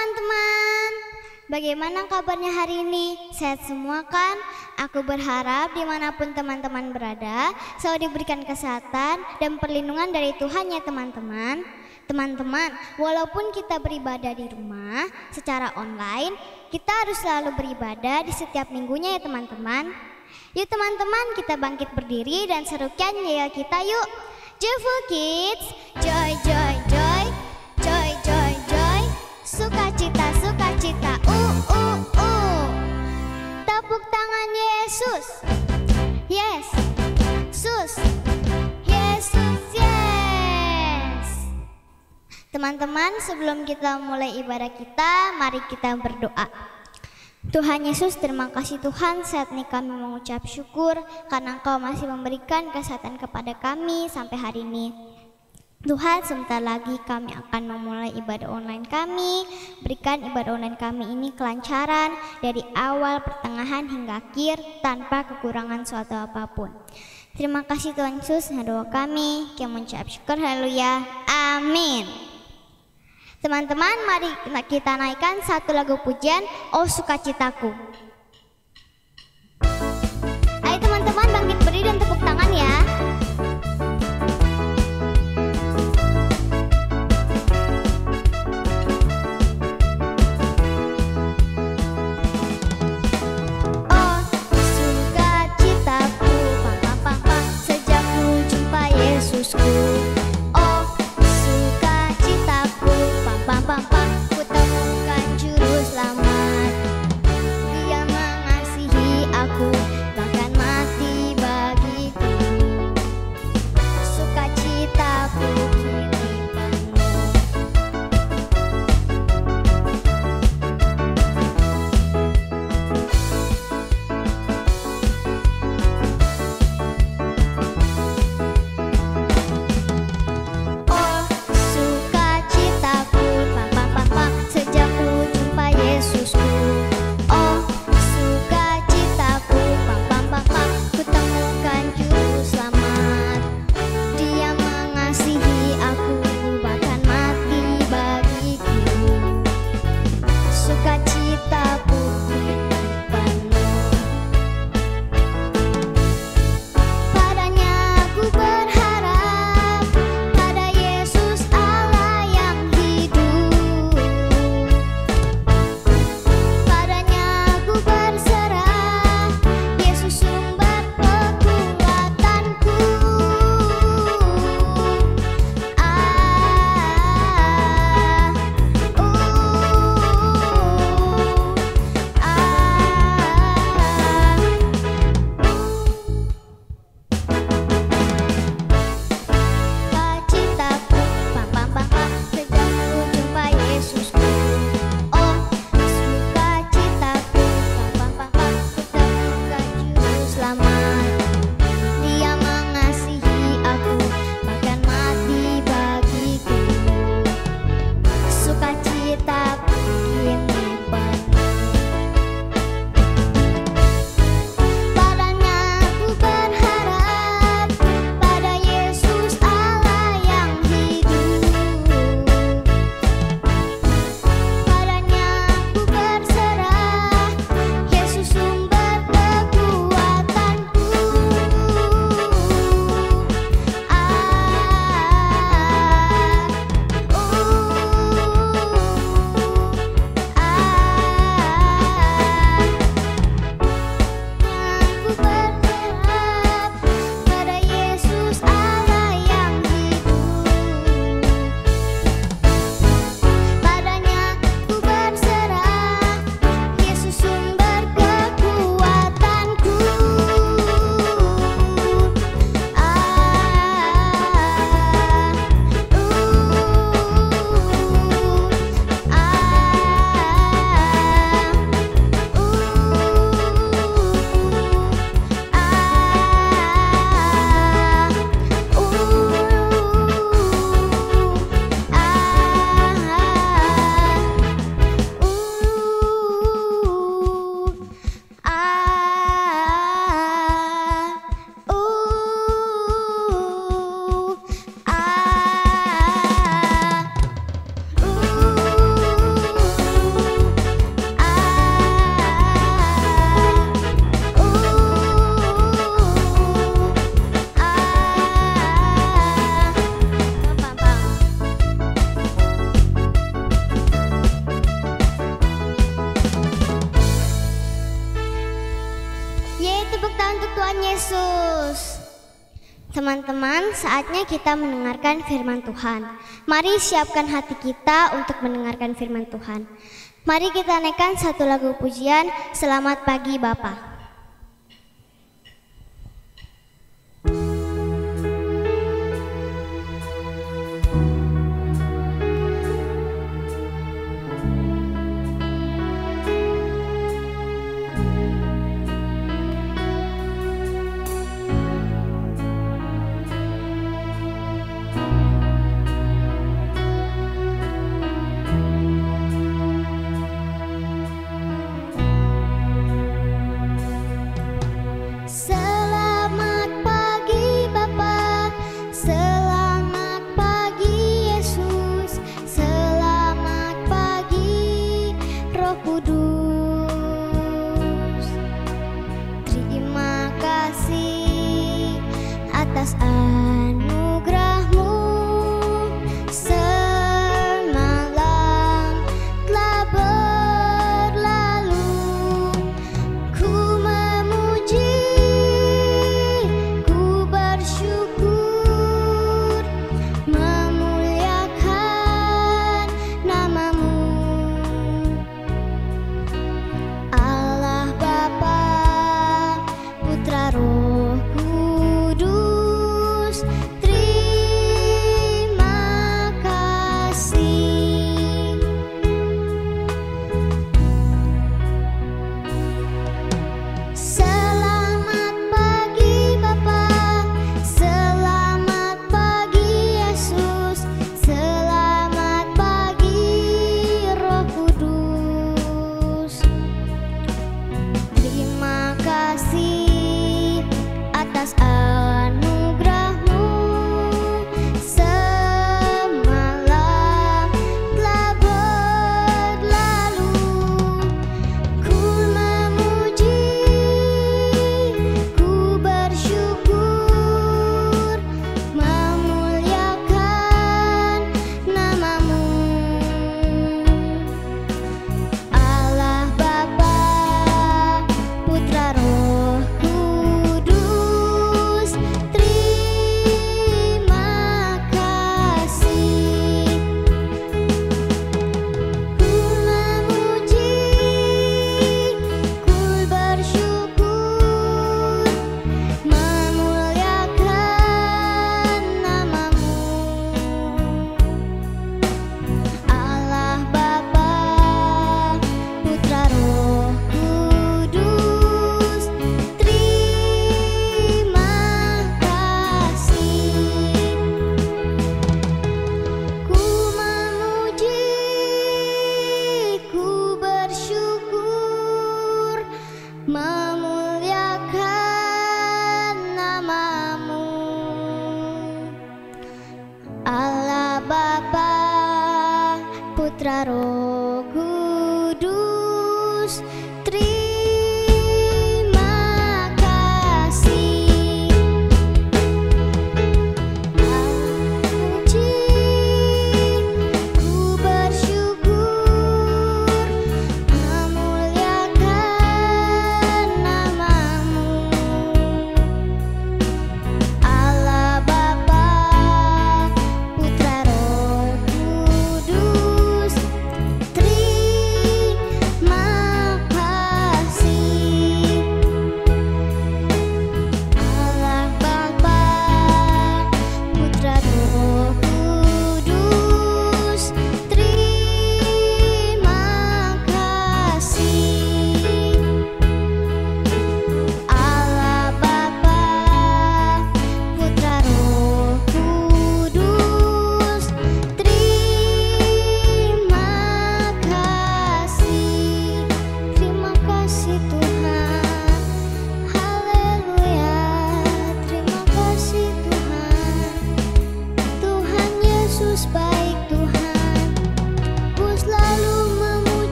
teman-teman, bagaimana kabarnya hari ini? Sehat semua kan? Aku berharap dimanapun teman-teman berada selalu diberikan kesehatan dan perlindungan dari Tuhan ya teman-teman. Teman-teman, walaupun kita beribadah di rumah secara online, kita harus selalu beribadah di setiap minggunya ya teman-teman. Yuk teman-teman, kita bangkit berdiri dan serukan yel kita yuk. Joyful Kids, joy joy joy, joy joy joy, sukacita sukacita, tepuk tangan Yesus, yes, sus, Yesus, yes. Teman-teman, sebelum kita mulai ibadah kita, mari kita berdoa. Tuhan Yesus, terima kasih Tuhan, saat ini kami mengucap syukur karena Engkau masih memberikan kesehatan kepada kami sampai hari ini. Tuhan, sebentar lagi kami akan memulai ibadah online kami. Berikan ibadah online kami ini kelancaran dari awal, pertengahan hingga akhir tanpa kekurangan suatu apapun. Terima kasih Tuhan Yesus, doa kami, kami mengucap syukur, haleluya, amin. Teman-teman, mari kita naikkan satu lagu pujian, Oh Sukacitaku. Ayo teman-teman, bangkit berdiri dan tepuk tangan ya. Oh sukacitaku, pam pam pam pam, sejak ku jumpa Yesusku. Pam pam pam, ku temukan juru selamat. Yang tepuk tangan untuk Tuhan Yesus. Teman-teman, saatnya kita mendengarkan firman Tuhan. Mari siapkan hati kita untuk mendengarkan firman Tuhan. Mari kita naikkan satu lagu pujian, Selamat Pagi Bapa.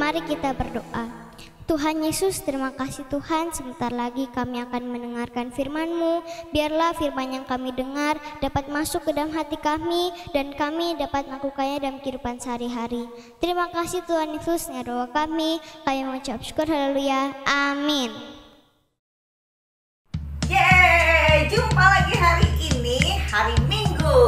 Mari kita berdoa. Tuhan Yesus, terima kasih Tuhan, sebentar lagi kami akan mendengarkan firman-Mu. Biarlah firman yang kami dengar dapat masuk ke dalam hati kami dan kami dapat melakukannya dalam kehidupan sehari-hari. Terima kasih Tuhan Yesus, dengar doa kami mengucap syukur, haleluya, amin. Yeay, jumpa lagi hari ini, hari Minggu,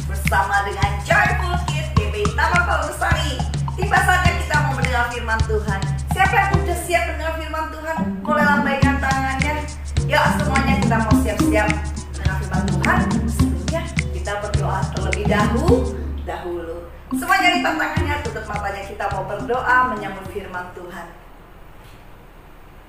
bersama dengan Joyful Kids GBI Taman Palembesari. Tiba saatnya kita mau mendengar firman Tuhan. Siapa yang sudah siap mendengar firman Tuhan? Boleh lambaikan tangannya. Yuk semuanya kita mau siap-siap mendengar firman Tuhan. Sebelumnya kita berdoa terlebih dahulu. Semuanya lipat tangannya, tutup matanya, kita mau berdoa menyambut firman Tuhan.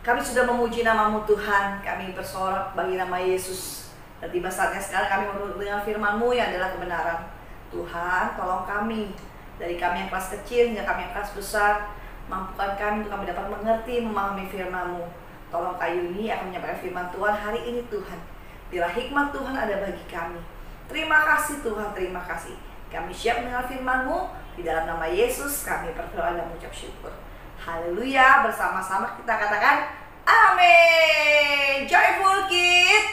Kami sudah memuji nama-Mu Tuhan, kami bersorak bagi nama Yesus. Dan tiba saatnya sekarang kami mendengar firman-Mu yang adalah kebenaran. Tuhan, tolong kami, dari kami yang kelas kecil hingga kami yang kelas besar, mampukan kami untuk kami dapat mengerti, memahami firman-Mu. Tolong Kayuni akan menyampaikan firman Tuhan hari ini Tuhan. Bila hikmat Tuhan ada bagi kami. Terima kasih Tuhan, terima kasih. Kami siap mendengar firman-Mu. Di dalam nama Yesus kami berdoa dan mengucap syukur. Haleluya, bersama-sama kita katakan amin. Joyful Kids,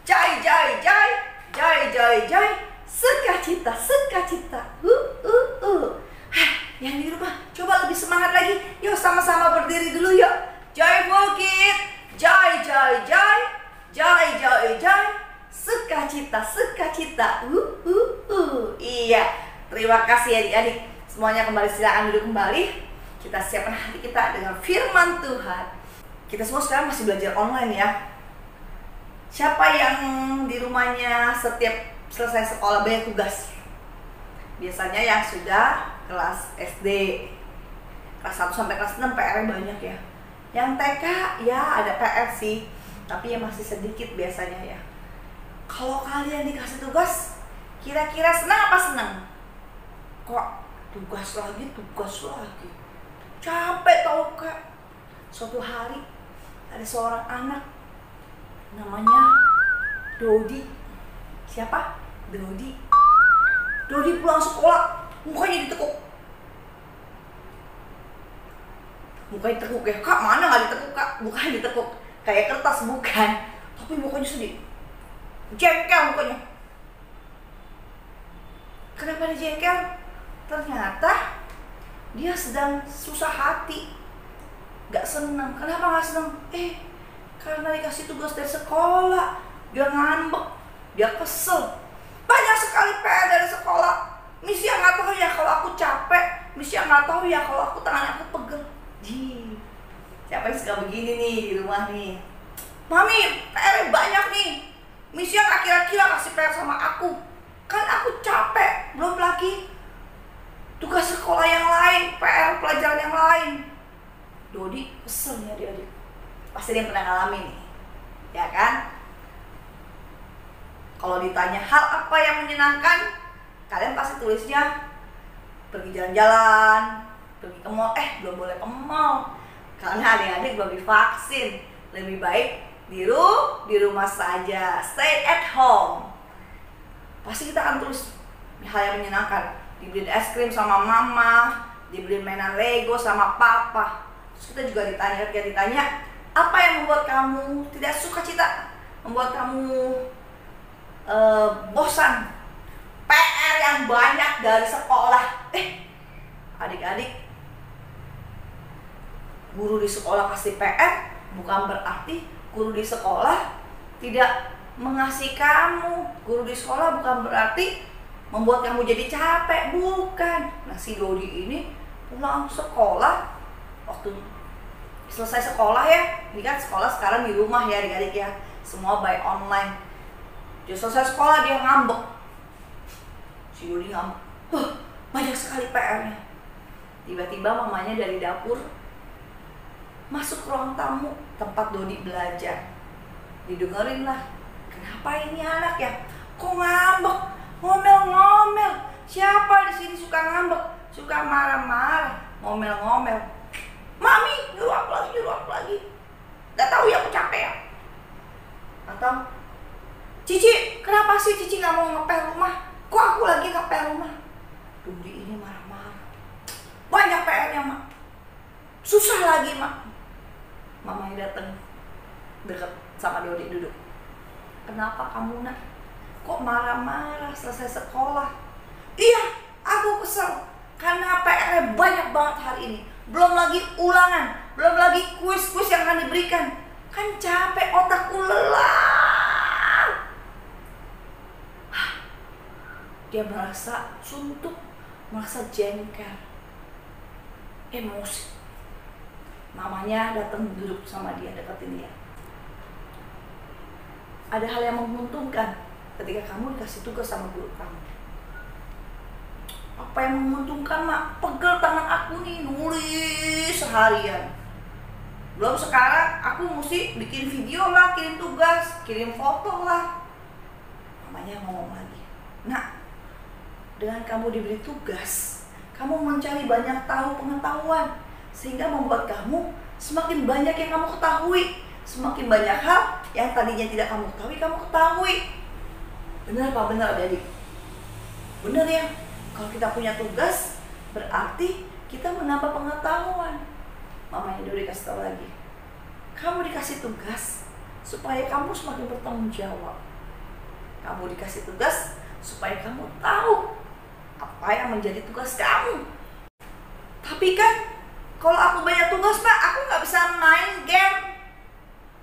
joy, joy, joy, joy, joy, joy, sukacita, sukacita. Yang di rumah coba lebih semangat lagi. Yuk sama-sama berdiri dulu yuk. Joyful Kids, joy, joy, joy, joy, joy, joy, sukacita, sukacita. Iya, terima kasih adik-adik. Semuanya kembali, silakan duduk kembali. Kita siapkan hati kita dengan firman Tuhan. Kita semua sekarang masih belajar online ya. Siapa yang di rumahnya setiap selesai sekolah banyak tugas? Biasanya yang sudah kelas SD, kelas 1 sampai kelas 6 PR-nya banyak ya. Yang TK ya ada PR sih, tapi ya masih sedikit biasanya ya. Kalau kalian dikasih tugas, kira-kira senang apa senang? Kok tugas lagi? Capek tau Kak. Suatu hari ada seorang anak namanya Dodi. Siapa? Dodi. Dodi pulang sekolah, mukanya ditekuk. Mukanya ditekuk ya, Kak mana gak ditekuk Kak? Mukanya ditekuk, kayak kertas bukan. Tapi mukanya sedih, jengkel mukanya. Kenapa dia jengkel? Ternyata dia sedang susah hati, gak senang. Kenapa gak senang? Karena dikasih tugas dari sekolah, dia ngambek, dia kesel. Banyak sekali PR dari sekolah. Miss yang gak tahu ya kalau aku capek, Miss yang gak tahu ya kalau aku tangan aku pegel. Siapa yang suka begini nih di rumah nih? Mami, PR banyak nih. Miss yang kira-kira kasih PR sama aku. Kan aku capek, belum lagi tugas sekolah yang lain, PR pelajaran yang lain. Dodi kesel ya dia. Pasti dia pernah ngalamin nih, ya kan? Kalau ditanya hal apa yang menyenangkan, kalian pasti tulisnya pergi jalan-jalan, pergi ke mall. Belum boleh ke mall karena adik-adik belum divaksin. Lebih baik di rumah saja, stay at home. Pasti kita akan tulis hal yang menyenangkan. Dibeliin es krim sama mama, dibeliin mainan Lego sama papa. Terus kita juga ditanya, apa yang membuat kamu tidak suka cita, membuat kamu bosan? PR yang banyak dari sekolah. Adik-adik, guru di sekolah kasih PR bukan berarti guru di sekolah tidak mengasihi kamu. Guru di sekolah bukan berarti membuat kamu jadi capek, bukan. Nah si Dodi ini pulang sekolah, waktu selesai sekolah ya, ini kan sekolah sekarang di rumah ya adik-adik ya, semua by online. Dia selesai sekolah dia ngambek. Si Dodi ngambek, banyak sekali PR-nya. Tiba-tiba mamanya dari dapur masuk ke ruang tamu tempat Dodi belajar. Didengerin lah, kenapa ini anak ya? Kok ngambek? Ngomel-ngomel. Siapa di sini suka ngambek? Suka marah-marah, ngomel-ngomel. Mami, nyuruh aku lagi. Gak tahu ya aku capek ya. Atau Cici, kenapa sih Cici gak mau ngepel rumah? Kok aku lagi ngepel rumah? Dodi ini marah-marah. Banyak PR-nya, Mak. lagi, Mak. Mamanya datang deket sama Dodi duduk. Kenapa kamu, Nak? Kok marah-marah selesai sekolah? Iya, aku kesel karena PR-nya banyak banget hari ini. Belum lagi ulangan, belum lagi kuis-kuis yang akan diberikan. Kan capek, otakku lelah. Dia merasa suntuk, merasa jengkel, emosi. Mamanya datang duduk sama dia, deketin dia. Ada hal yang menguntungkan ketika kamu dikasih tugas sama guru kamu. Apa yang menguntungkan, Mak? Pegel tangan aku nih, nulis seharian. Belum sekarang aku mesti bikin video lah, kirim tugas, kirim foto lah. Mamanya ngomong lagi, Nak, dengan kamu diberi tugas, kamu mencari banyak tahu pengetahuan, sehingga membuat kamu semakin banyak yang kamu ketahui. Semakin banyak hal yang tadinya tidak kamu ketahui. Benar Pak, benar adik-adik? Benar ya? Kalau kita punya tugas, berarti kita menambah pengetahuan. Mamanya Dodi kasih tahu lagi, kamu dikasih tugas supaya kamu semakin bertanggung jawab. Kamu dikasih tugas supaya kamu tahu apa yang menjadi tugas kamu. Tapi kan kalau aku banyak tugas, Pak, aku nggak bisa main game.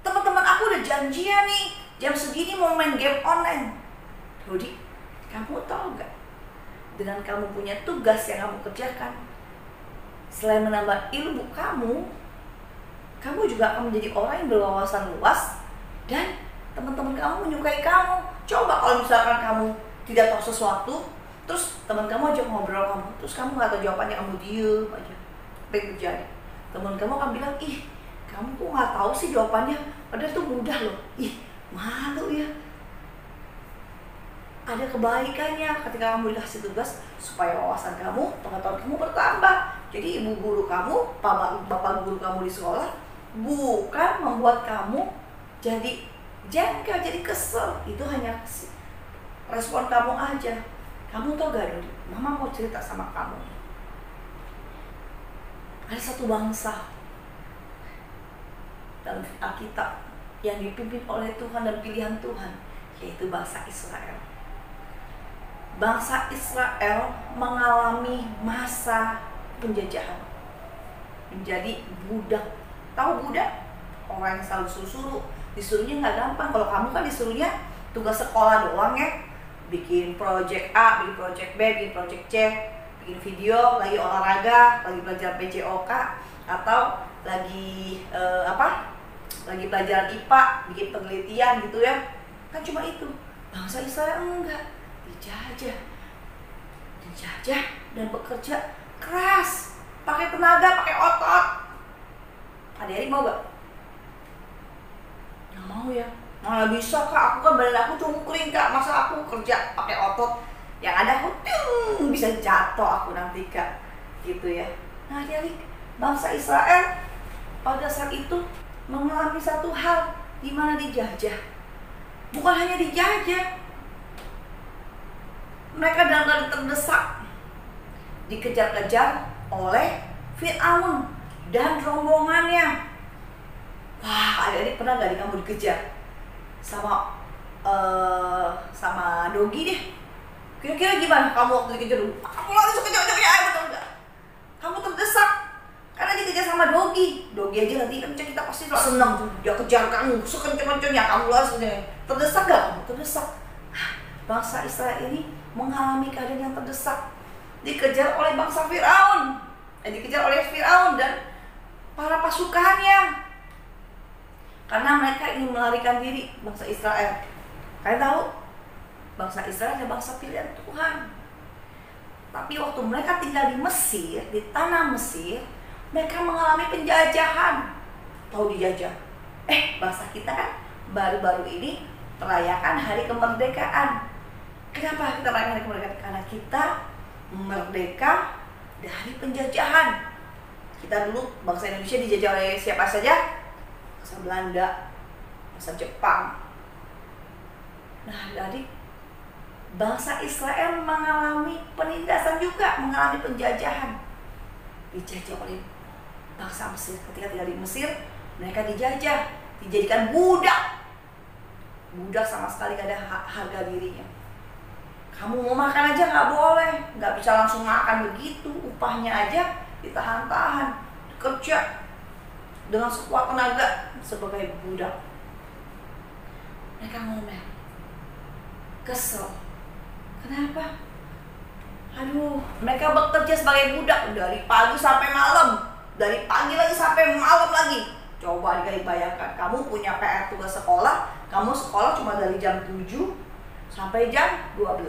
Teman-teman aku udah janjian nih, jam segini mau main game online. Dodi, kamu tahu nggak? Dengan kamu punya tugas yang kamu kerjakan, selain menambah ilmu kamu juga akan menjadi orang yang berwawasan luas dan teman-teman kamu menyukai kamu. Coba kalau misalkan kamu tidak tahu sesuatu, terus teman kamu ajak ngobrol kamu, terus kamu nggak tahu jawabannya, kamu diem aja. Apa yang terjadi? Teman kamu akan bilang, ih, kamu kok nggak tahu sih jawabannya? Padahal itu mudah loh. Ih, malu ya. Ada kebaikannya ketika kamu dikasih tugas supaya wawasan kamu, pengetahuan kamu bertambah. Jadi ibu guru kamu, bapak guru kamu di sekolah bukan membuat kamu jadi jengkel, jadi kesel. Itu hanya respon kamu aja. Kamu tau gak, Dodi? Mama mau cerita sama kamu. Ada satu bangsa dalam Alkitab yang dipimpin oleh Tuhan dan pilihan Tuhan, yaitu bangsa Israel. Bangsa Israel mengalami masa penjajahan, menjadi budak. Tahu budak? Orang yang selalu suruh-suruh. Disuruhnya nggak gampang. Kalau kamu kan disuruhnya tugas sekolah doang ya, bikin project A, bikin project B, bikin project C, bikin video, lagi olahraga, lagi belajar PJOK, atau lagi lagi pelajaran IPA, bikin penelitian gitu ya. Kan cuma itu. Bangsa Israel enggak, dijajah dan bekerja keras, pakai tenaga, pakai otot. Adik-adik mau gak? Nggak mau ya. Mana bisa Kak, aku kan badan aku cungkring Kak, masa aku kerja pakai otot? Yang ada aku bisa jatuh aku nanti Kak, gitu ya. Nah adik-adik, bangsa Israel pada saat itu mengalami satu hal di mana dijajah. Bukan hanya dijajah, mereka dalam keadaan terdesak, dikejar-kejar oleh Firaun dan rombongannya. Wah, adik-adik pernah gak kamu dikejar sama Dogi deh? Kira-kira gimana kamu waktu dikejar? Kamu lari sekejap-kejapnya, betul nggak? Kamu terdesak karena dikejar sama Dogi. Dogi aja nanti kan kita pasti senang, dia kejar kamu sekencang-kencangnya, kamu lari. Terdesak gak kamu? Terdesak. Bangsa Israel ini mengalami keadaan yang terdesak, dikejar oleh bangsa Firaun, dikejar oleh Firaun dan para pasukannya, karena mereka ingin melarikan diri. Bangsa Israel, kalian tahu, bangsa Israel adalah bangsa pilihan Tuhan. Tapi waktu mereka tinggal di Mesir, di tanah Mesir, mereka mengalami penjajahan. Tahu dijajah? Bangsa kita kan baru-baru ini merayakan hari kemerdekaan. Kenapa kita merayakan hari kemerdekaan? Karena kita merdeka dari penjajahan. Kita dulu, bangsa Indonesia dijajah oleh siapa saja? Bangsa Belanda, bangsa Jepang. Nah adik, bangsa Israel mengalami penindasan juga, mengalami penjajahan. Dijajah oleh bangsa Mesir. Ketika tinggal di Mesir, mereka dijajah, dijadikan budak. Budak sama sekali gak ada harga dirinya. Kamu mau makan aja gak boleh, gak bisa langsung makan begitu. Upahnya aja ditahan-tahan, kerja dengan sekuat tenaga sebagai budak. Mereka ngomel, kesel. Kenapa? Aduh, mereka bekerja sebagai budak dari pagi sampai malam, dari pagi lagi sampai malam lagi. Coba dikali bayangkan, kamu punya PR tugas sekolah, kamu sekolah cuma dari jam 7 sampai jam 12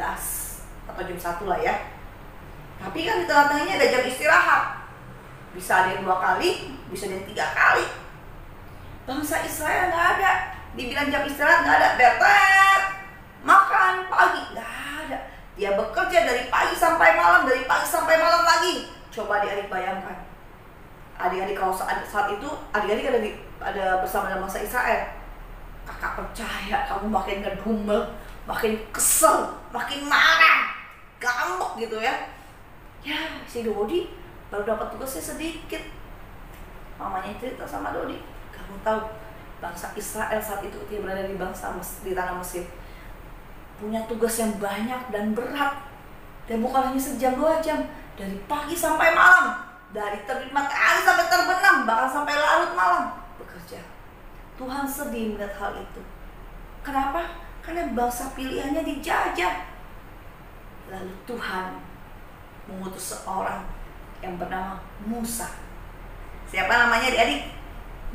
atau jam 1 lah ya. Tapi kan di tengah-tengahnya ada jam istirahat. Bisa ada yang 2 kali, bisa ada yang 3 kali. Bangsa Israel nggak ada. Dibilang jam istirahat nggak ada. Betet, makan pagi nggak ada. Dia bekerja dari pagi sampai malam, dari pagi sampai malam lagi. Coba adik-adik bayangkan. Adik-adik kalau saat itu, adik-adik ada bersama dengan bangsa Israel. Kakak percaya kamu makin ngedumel, makin kesel, makin marah, ngambek gitu ya. Ya, si Dodi baru dapat tugasnya sedikit. Mamanya cerita sama Dodi, kamu tahu bangsa Israel saat itu dia berada di di tanah Mesir, punya tugas yang banyak dan berat. Dan bukan hanya sejam 2 jam, dari pagi sampai malam, dari terbit matahari sampai terbenam, bahkan sampai larut malam bekerja. Tuhan sedih melihat hal itu. Kenapa? Karena bangsa pilihannya dijajah. Lalu Tuhan mengutus seorang yang bernama Musa. Siapa namanya adik-adik?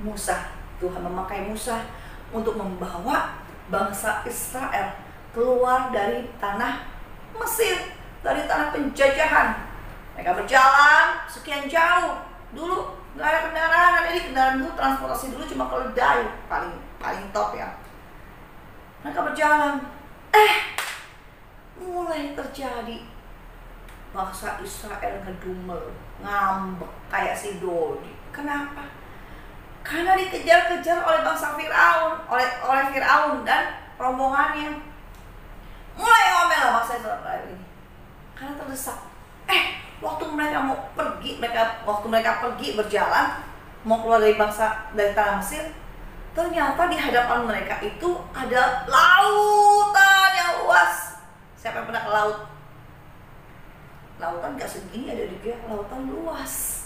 Musa. Tuhan memakai Musa untuk membawa bangsa Israel keluar dari tanah Mesir, dari tanah penjajahan. Mereka berjalan sekian jauh. Dulu nggak ada kendaraan, kendaraan dulu, transportasi dulu cuma keledai, paling top ya. Mereka berjalan, mulai terjadi bangsa Israel ngedumel, ngambek kayak si Dodi. Kenapa? Karena dikejar-kejar oleh bangsa Firaun, oleh Firaun dan rombongannya. Mulai ngomel lah bangsa Israel ini, karena terdesak. Waktu mereka pergi berjalan, mau keluar dari tanah Mesir, ternyata di hadapan mereka itu ada lautan yang luas. Siapa yang pernah ke laut? Lautan gak segini, ada juga lautan luas.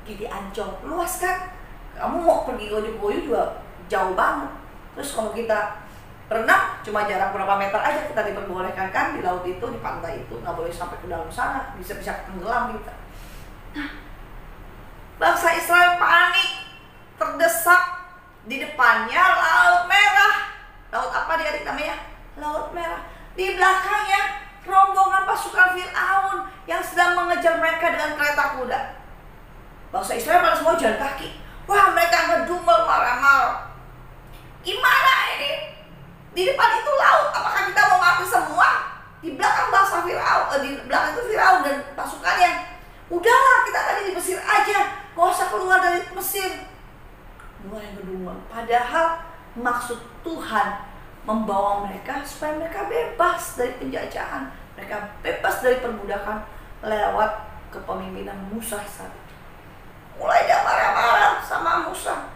Kayak di Ancol, luas kan? Kamu mau pergi ke Ojo-Ojo juga jauh banget. Terus kalau kita renang cuma jarak berapa meter aja kita diperbolehkan kan di laut itu, di pantai itu, nggak boleh sampai ke dalam sana, bisa tenggelam kita. Nah, bangsa Israel panik, terdesak. Di depannya Laut Merah. Laut apa dia namanya? Laut Merah. Di belakangnya rombongan pasukan Firaun yang sedang mengejar mereka dengan kereta kuda. Bangsa Israel pada semua jalan kaki. Wah, mereka ngedumel, marah-marah. Gimana ini? Di depan itu laut, apakah kita mau mati semua? Di belakang bangsa Firaun, di belakang itu Firaun dan pasukannya. Udahlah, kita tadi di Mesir aja, gak usah keluar dari Mesir. Mulai ngedumel. Padahal maksud Tuhan membawa mereka supaya mereka bebas dari penjajahan, mereka bebas dari perbudakan lewat kepemimpinan Musa saat itu. Mulai dia marah-marah sama Musa.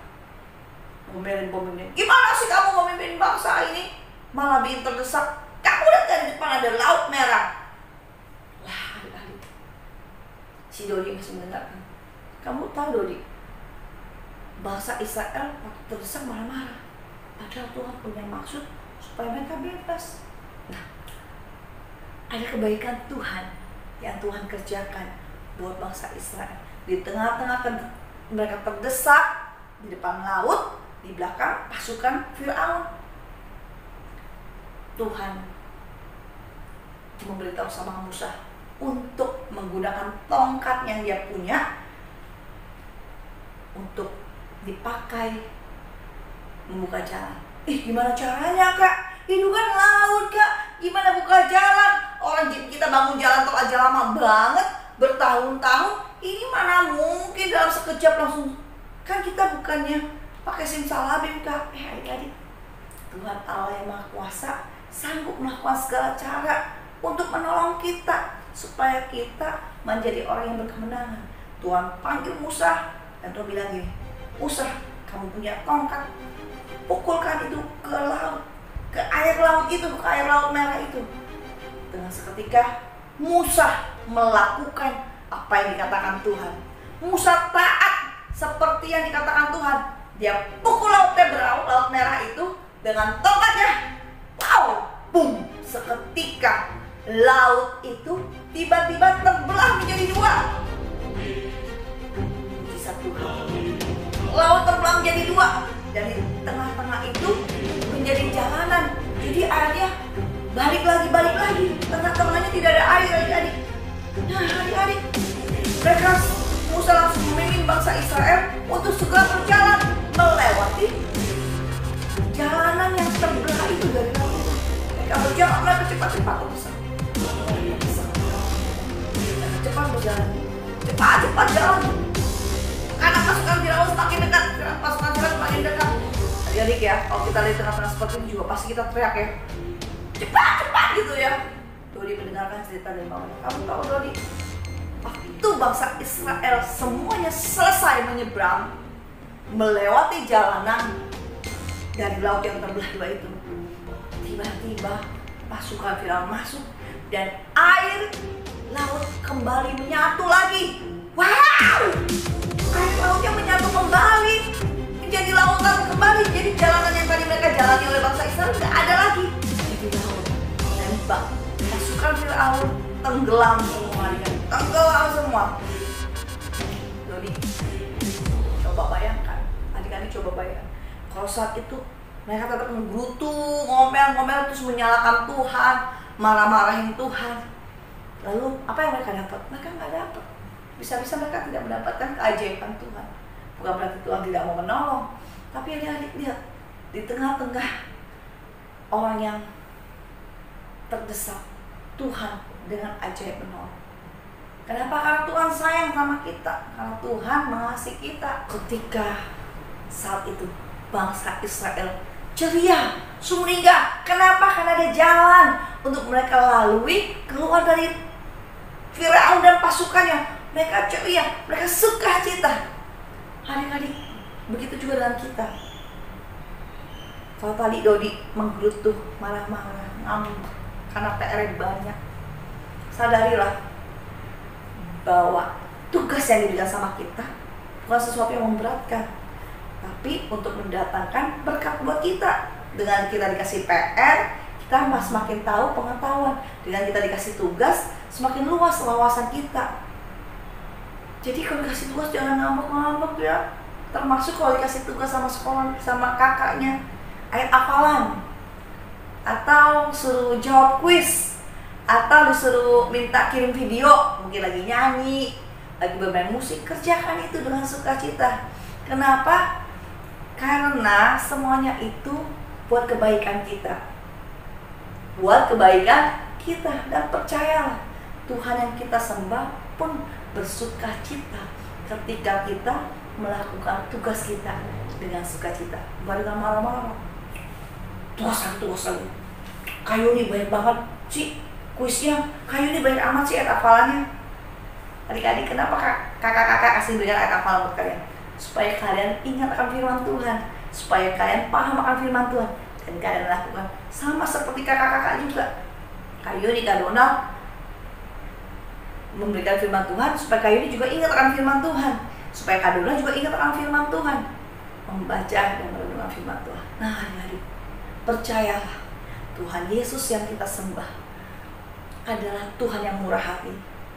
Ngomelin pemimpin, gimana sih kamu memimpin bangsa ini malah bikin terdesak? Kamu lihat kan di depan ada Laut Merah. Lah, adik-adik, si Dodi masih mendengarkan. Kamu tahu Dodi, bangsa Israel waktu terdesak marah-marah, padahal Tuhan punya maksud supaya mereka bebas. Nah, ada kebaikan Tuhan yang Tuhan kerjakan buat bangsa Israel. Di tengah-tengah mereka terdesak, di depan laut, di belakang pasukan Firaun. Tuhan memberitahu sama Musa untuk menggunakan tongkat yang dia punya untuk dipakai membuka jalan. Gimana caranya kak? Itu kan laut kak, gimana buka jalan? Orang kita bangun jalan tol aja lama banget, bertahun-tahun. Ini mana mungkin dalam sekejap langsung. Kan kita bukannya pakai simsalabim kak. Adik-adik, Tuhan Allah yang Maha Kuasa sanggup melakukan segala cara untuk menolong kita supaya kita menjadi orang yang berkemenangan. Tuhan panggil Musa Dan Tuhan bilang gini, Musa, kamu punya tongkat, pukulkan itu ke laut, ke air laut itu, ke air laut merah itu. Dengan seketika Musa melakukan apa yang dikatakan Tuhan. Musa taat seperti yang dikatakan Tuhan. Dia pukul laut merah itu dengan tongkatnya. Wow, boom! Seketika laut itu tiba-tiba terbelah menjadi dua. Kisah Tuhan. Laut terbelah menjadi dua. Dari tengah-tengah itu menjadi jalanan. Jadi airnya balik lagi. Tengah-tengahnya tidak ada air adik-adik. Nah adik-adik, mereka Musa langsung memimpin bangsa Israel untuk segera berjalan melewati jalanan yang terbelah itu dari laut itu. Mereka berjalan, mereka cepat-cepat cepat berjalan, cepat jalan. Karena pasukan Firaun semakin dekat, semakin dekat. Adik-adik ya, kalau kita lihat tengah-tengah seperti ini juga pasti kita teriak ya, cepat gitu ya. Dodi mendengarkan cerita dari mamanya. Kamu tahu Dodi, waktu bangsa Israel semuanya selesai menyeberang melewati jalanan dari laut yang terbelah dua itu, tiba-tiba pasukan Firaun masuk dan air laut kembali menyatu lagi. Wow! Air lautnya menyatu kembali menjadi lautan kembali. Jadi jalanan yang tadi mereka jalani oleh bangsa Israel tidak ada lagi. Jadi laut tembak. Pasukan Firaun tenggelam semua. Jadi coba bayangkan, adik-adik coba bayangkan. Kalau saat itu mereka tetap menggerutu, ngomel terus menyalahkan Tuhan, marah-marahin Tuhan. Lalu apa yang mereka dapat? Mereka nggak dapat. Bisa-bisa mereka tidak mendapatkan keajaiban Tuhan. Bukan berarti Tuhan tidak mau menolong, tapi adik-adik lihat, di tengah-tengah orang yang terdesak, Tuhan dengan ajaib menolong. Kenapa? Karena Tuhan sayang sama kita, karena Tuhan mengasihi kita. Ketika saat itu bangsa Israel ceria, sumringah. Kenapa? Karena ada jalan untuk mereka lalui keluar dari Firaun dan pasukannya. Mereka ceria, mereka sukacita. Adik-adik, begitu juga dengan kita. Kalau tadi Dodi menggerutu, marah-marah, ngambek karena PR banyak, sadarilah bahwa tugas yang diberikan sama kita bukan sesuatu yang memberatkan, tapi untuk mendatangkan berkat buat kita. Dengan kita dikasih PR, kita semakin tahu pengetahuan. Dengan kita dikasih tugas, semakin luas wawasan kita. Jadi kalau dikasih tugas jangan ngambek-ngambek ya. Termasuk kalau dikasih tugas sama sekolah, sama kakaknya, ayat hafalan, atau suruh jawab kuis, atau disuruh minta kirim video, mungkin lagi nyanyi, lagi bermain musik, kerjakan itu dengan sukacita. Kenapa? Karena semuanya itu buat kebaikan kita. Buat kebaikan kita. Dan percayalah, Tuhan yang kita sembah pun bersukacita ketika kita melakukan tugas kita dengan sukacita, bukan dengan marah-marah. Tugas lagi. Kayu ini banyak banget sih kuisnya, kayu ini banyak amat sih ayat hafalannya. Adik-adik, kenapa kakak-kakak kasih berikan ayat hafalan buat kalian? Supaya kalian ingat akan firman Tuhan, supaya kalian paham akan firman Tuhan, dan kalian lakukan sama seperti kakak-kakak juga. Kayu ini Kak Donald memberikan firman Tuhan supaya Kak Yuni juga ingat akan firman Tuhan, supaya Kak Dona juga ingat akan firman Tuhan, membaca dan merenungkan firman Tuhan. Nah adik-adik, percayalah, Tuhan Yesus yang kita sembah adalah Tuhan yang murah hati,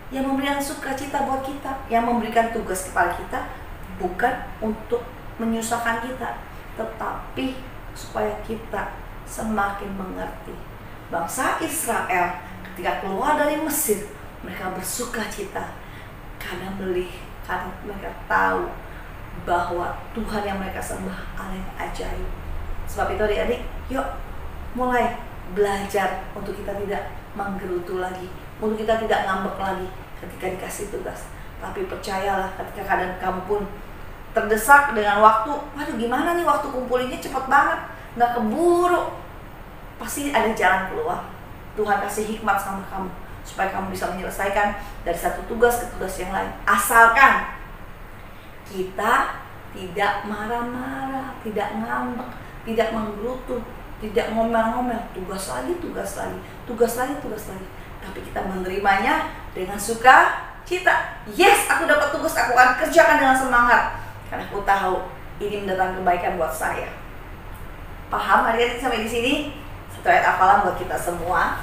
yang memberikan sukacita buat kita, yang memberikan tugas kepada kita bukan untuk menyusahkan kita, tetapi supaya kita semakin mengerti. Bangsa Israel ketika keluar dari Mesir, mereka bersukacita karena mereka tahu bahwa Tuhan yang mereka sembah Allah yang ajaib. Sebab itu adik-adik, yuk mulai belajar untuk kita tidak menggerutu lagi, untuk kita tidak ngambek lagi ketika dikasih tugas. Tapi percayalah, ketika keadaan kamu pun terdesak dengan waktu, waduh gimana nih waktu kumpulinnya cepat banget, nggak keburu, pasti ada jalan keluar. Tuhan kasih hikmat sama kamu supaya kamu bisa menyelesaikan dari satu tugas ke tugas yang lain. Asalkan kita tidak marah-marah, tidak ngambek, tidak menggerutu, tidak ngomel-ngomel, tugas lagi, tapi kita menerimanya dengan sukacita. Yes, aku dapat tugas, aku akan kerjakan dengan semangat karena aku tahu ini mendatangkan kebaikan buat saya. Paham hari ini sampai di sini? Satu ayat hafalan buat kita semua.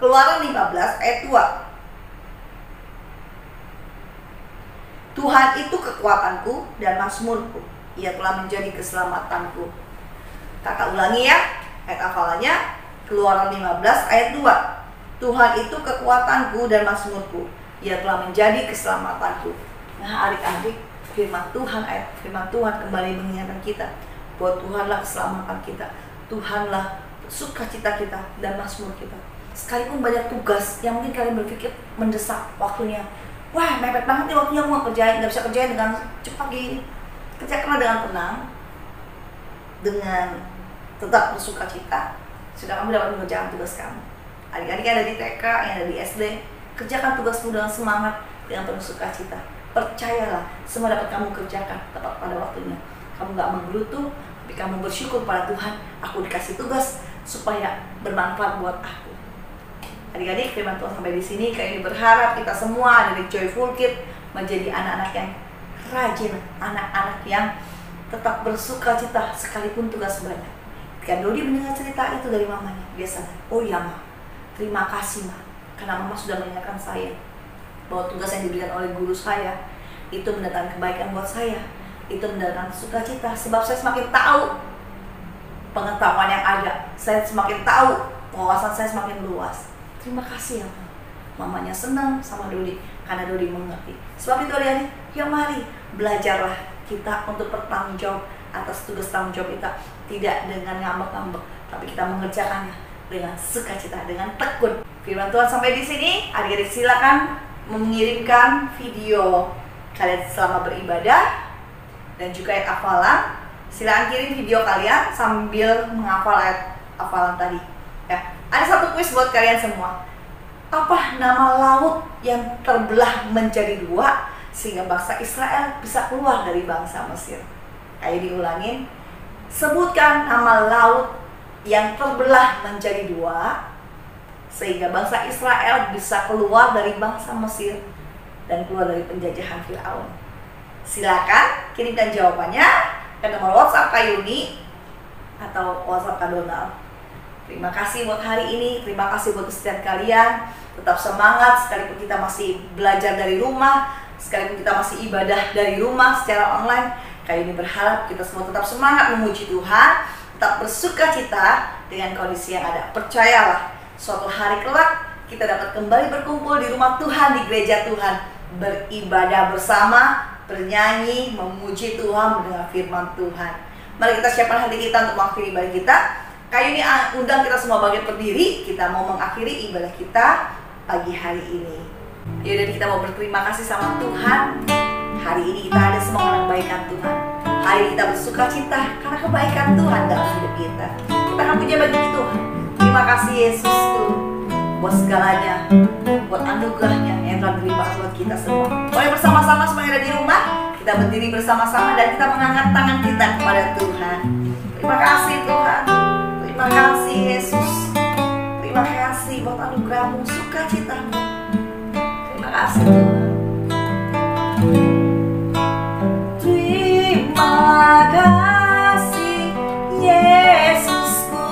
Keluaran 15 ayat 2. Tuhan itu kekuatanku dan mazmurku, Ia telah menjadi keselamatanku. Kakak ulangi ya, ayat hafalannya Keluaran 15 ayat 2. Tuhan itu kekuatanku dan mazmurku, Ia telah menjadi keselamatanku. Nah adik-adik, firman Tuhan kembali mengingatkan kita bahwa Tuhanlah keselamatan kita, Tuhanlah sukacita kita dan mazmur kita. Sekalipun banyak tugas yang mungkin kalian berpikir mendesak waktunya, wah mepet banget nih waktunya, aku nggak bisa kerjain dengan cepat gini. Kerjakanlah dengan tenang, dengan tetap bersukacita, sudah kamu dapat mengerjakan tugas kamu. Adik-adik yang ada di TK, yang ada di SD, kerjakan tugasmu dengan semangat, dengan penuh sukacita. Percayalah, semua dapat kamu kerjakan tepat pada waktunya. Kamu nggak menggerutu, tapi kamu bersyukur pada Tuhan, aku dikasih tugas supaya bermanfaat buat aku. Adik-adik, firman Tuhan sampai di sini. Kami berharap kita semua dari Joyful Kids menjadi anak-anak yang rajin, anak-anak yang tetap bersukacita sekalipun tugas banyak. Ketika Dodi mendengar cerita itu dari mamanya, dia sadar, oh iya Ma, terima kasih Ma, karena Mama sudah mengingatkan saya bahwa tugas yang diberikan oleh guru saya itu mendatangkan kebaikan buat saya, itu mendatangkan sukacita, sebab saya semakin tahu pengetahuan yang ada, saya semakin tahu wawasan saya semakin luas. Terima kasih ya Ma. Mamanya senang sama Dodi karena Dodi mengerti. Sebab itu adik-adik, ya mari belajarlah kita untuk bertanggung jawab atas tugas tanggung jawab kita, tidak dengan ngambek-ngambek, tapi kita mengerjakannya dengan sukacita, dengan tekun. Firman Tuhan sampai di sini. Adik-adik silakan mengirimkan video kalian selama beribadah dan juga ayat hafalan. Silakan kirim video kalian sambil menghafal ayat hafalan tadi. Ya, ada satu kuis buat kalian semua. Apa nama laut yang terbelah menjadi dua sehingga bangsa Israel bisa keluar dari bangsa Mesir? Ayo diulangin. Sebutkan nama laut yang terbelah menjadi dua sehingga bangsa Israel bisa keluar dari bangsa Mesir dan keluar dari penjajahan Firaun. Silakan kirimkan jawabannya ke nomor WhatsApp Kak Yuni atau WhatsApp Kak Donald. Terima kasih buat hari ini, terima kasih buat kesetiaan kalian. Tetap semangat sekalipun kita masih belajar dari rumah, sekalipun kita masih ibadah dari rumah secara online. Kali ini berharap kita semua tetap semangat memuji Tuhan, tetap bersukacita dengan kondisi yang ada. Percayalah, suatu hari kelak kita dapat kembali berkumpul di rumah Tuhan, di gereja Tuhan, beribadah bersama, bernyanyi, memuji Tuhan, mendengar firman Tuhan. Mari kita siapkan hati kita untuk mengakhiri ibadah kita. Kayak ini undang kita semua bagian berdiri, kita mau mengakhiri ibadah kita pagi hari ini. Yaudah, kita mau berterima kasih sama Tuhan. Hari ini kita ada semua orang kebaikan Tuhan. Hari ini kita bersuka cita karena kebaikan Tuhan dalam hidup kita. Kita akan punya bagi Tuhan. Terima kasih Yesus Tuhan buat segalanya, buat anugerahnya yang telah diberikan buat kita semua. Boleh bersama-sama semua yang ada di rumah, kita berdiri bersama-sama dan kita mengangkat tangan kita kepada Tuhan. Terima kasih Tuhan. Terima kasih Yesus. Terima kasih buat anugerah-Mu, sukacita-Mu. Terima kasih Tuhan. Terima kasih Yesusku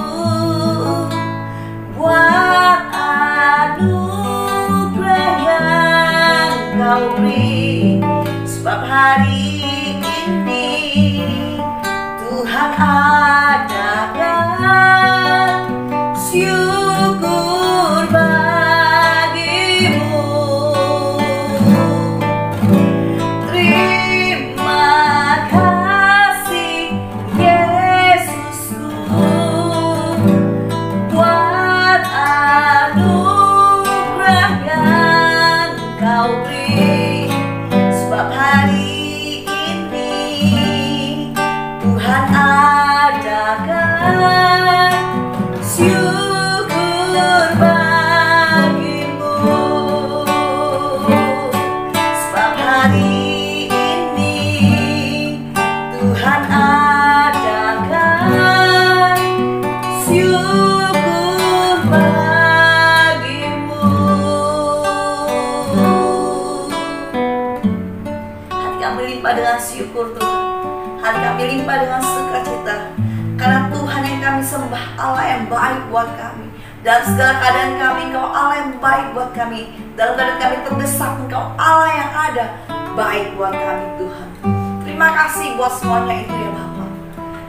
buat anugerah yang Kau beri, sebab hari ini Tuhan adakan syukur bagimu. berlimpah dengan sukacita. Karena Tuhan yang kami sembah, Allah yang baik buat kami. Dalam segala keadaan kami, Engkau Allah yang baik buat kami. Dalam keadaan kami terdesak, Engkau Allah yang ada baik buat kami Tuhan. Terima kasih buat semuanya itu ya Bapa.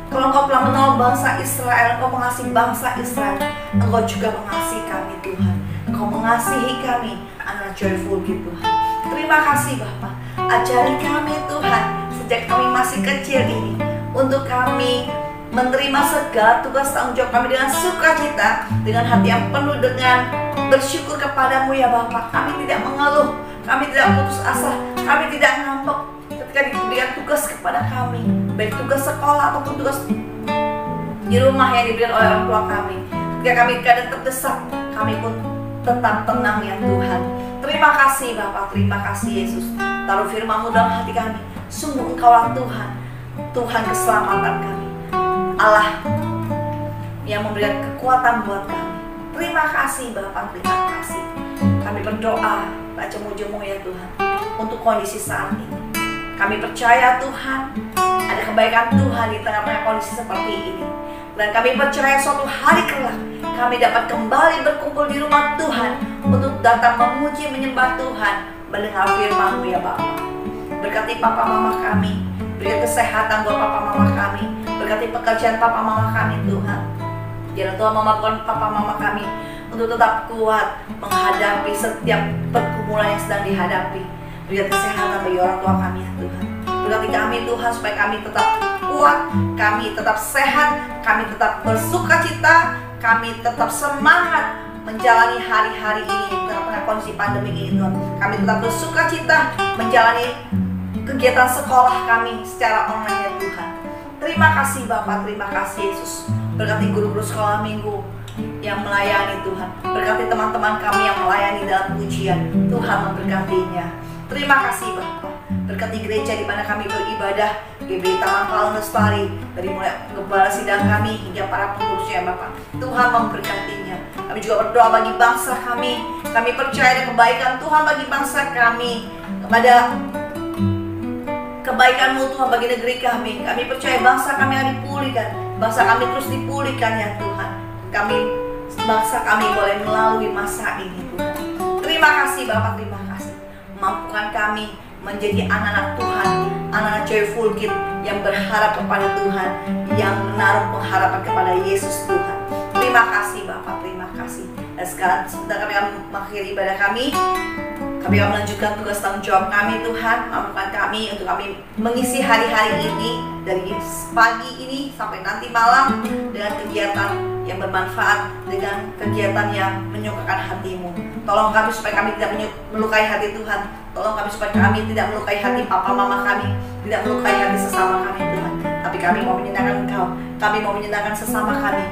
Kalau Engkau telah menolong bangsa Israel, Engkau mengasihi bangsa Israel, Engkau juga mengasihi kami Tuhan. Engkau mengasihi kami, anak Joyful Kids Tuhan. Terima kasih Bapa. Ajari kami Tuhan, sejak kami masih kecil ini, untuk kami menerima segala tugas tanggung jawab kami dengan sukacita, dengan hati yang penuh dengan bersyukur kepadamu ya Bapa. Kami tidak mengeluh, kami tidak putus asa, kami tidak ngambek ketika diberikan tugas kepada kami, baik tugas sekolah ataupun tugas di rumah yang diberikan oleh orang tua kami. Ketika kami kadang terdesak, kami pun tetap tenang ya Tuhan. Terima kasih Bapa, terima kasih Yesus. Taruh firman-Mu dalam hati kami. Sungguh Engkaulah Tuhan, Tuhan keselamatan kami, Allah yang memberikan kekuatan buat kami. Terima kasih Bapa, terima kasih. Kami berdoa, baca muji-Mu ya Tuhan, untuk kondisi saat ini. Kami percaya Tuhan, ada kebaikan Tuhan di tengah-tengah kondisi seperti ini. Dan kami percaya suatu hari kelak kami dapat kembali berkumpul di rumah Tuhan untuk datang memuji, menyembah Tuhan, mendengar firman-Mu ya Bapa. Berkati papa mama kami, beri kesehatan buat papa mama kami, berkati pekerjaan papa mama kami Tuhan. Jangan Tuhan memampukan papa mama kami untuk tetap kuat menghadapi setiap pergumulan yang sedang dihadapi. Beri kesehatan bagi orang tua kami ya Tuhan. Berkati kami Tuhan supaya kami tetap kuat, kami tetap sehat, kami tetap bersukacita, kami tetap semangat menjalani hari-hari ini tengah-tengah kondisi pandemi ini Tuhan. Kami tetap bersukacita menjalani kegiatan sekolah kami secara online ya Tuhan. Terima kasih Bapak, terima kasih Yesus. Berkati guru-guru sekolah minggu yang melayani Tuhan. Berkati teman-teman kami yang melayani dalam pujian. Tuhan memberkatinya. Terima kasih Bapak. Berkati gereja di mana kami beribadah, GBI Taman Palang Lestari, dari mulai gembala sidang kami hingga para pengurusnya Bapak. Tuhan memberkatinya. Kami juga berdoa bagi bangsa kami. Kami percaya ada kebaikan Tuhan bagi bangsa kami, kepada kebaikan-Mu Tuhan bagi negeri kami. Kami percaya bangsa kami akan dipulihkan, bangsa kami terus dipulihkan ya Tuhan. Bangsa kami boleh melalui masa ini Tuhan. Terima kasih Bapak, terima kasih. Mampukan kami menjadi anak-anak Tuhan, anak-anak Joyful Kids yang berharap kepada Tuhan, yang menaruh pengharapan kepada Yesus Tuhan. Terima kasih Bapak, terima kasih. Dan sekarang sebentar kami akan mengakhiri ibadah kami. Kami akan melanjutkan tugas tanggung jawab kami Tuhan. Mampukan kami untuk kami mengisi hari-hari ini dari pagi ini sampai nanti malam dengan kegiatan yang bermanfaat, dengan kegiatan yang menyukakan hati-Mu. Tolong kami supaya kami tidak melukai hati Tuhan. Tolong kami supaya kami tidak melukai hati papa mama kami, tidak melukai hati sesama kami Tuhan. Tapi kami mau menyenangkan Engkau, kami mau menyenangkan sesama kami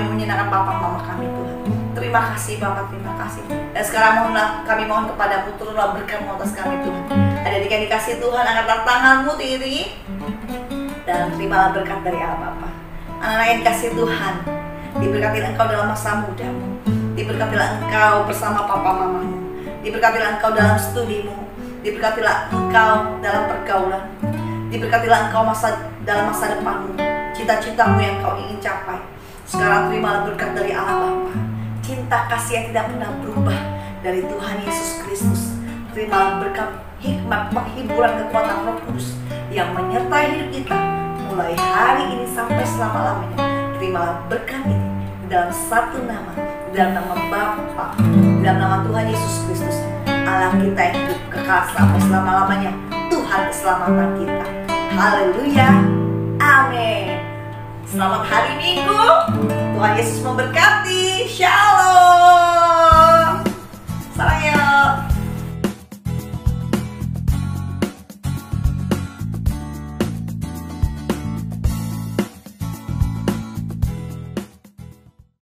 mau menyenangkan papa mama kami Tuhan. Terima kasih Bapak, terima kasih. Dan sekarang kami mohon kepada-Mu, turunlah berkat-Mu atas kami Tuhan. Ada yang dikasih Tuhan, angkatlah tangan-Mu tinggi-tinggi dan terimalah berkat dari Allah Bapa. Anak-anak yang dikasih Tuhan, diberkatilah engkau dalam masa mudamu, diberkatilah engkau bersama papa mamamu, diberkatilah engkau dalam studimu, diberkatilah engkau dalam pergaulan, diberkatilah engkau dalam masa depanmu, cita-citamu yang kau ingin capai. Sekarang terimalah berkat dari Allah Bapa, cinta kasih yang tidak pernah berubah dari Tuhan Yesus Kristus. Terimalah berkat hikmat, penghiburan, kekuatan Roh Kudus yang menyertai hidup kita mulai hari ini sampai selama-lamanya. Terimalah berkat ini dalam satu nama, dalam nama Bapa, dalam nama Tuhan Yesus Kristus, Allah kita yang hidup kekal sampai selama-lamanya, Tuhan keselamatan kita. Haleluya, amin. Selamat hari Minggu, Tuhan Yesus memberkati. Shalom.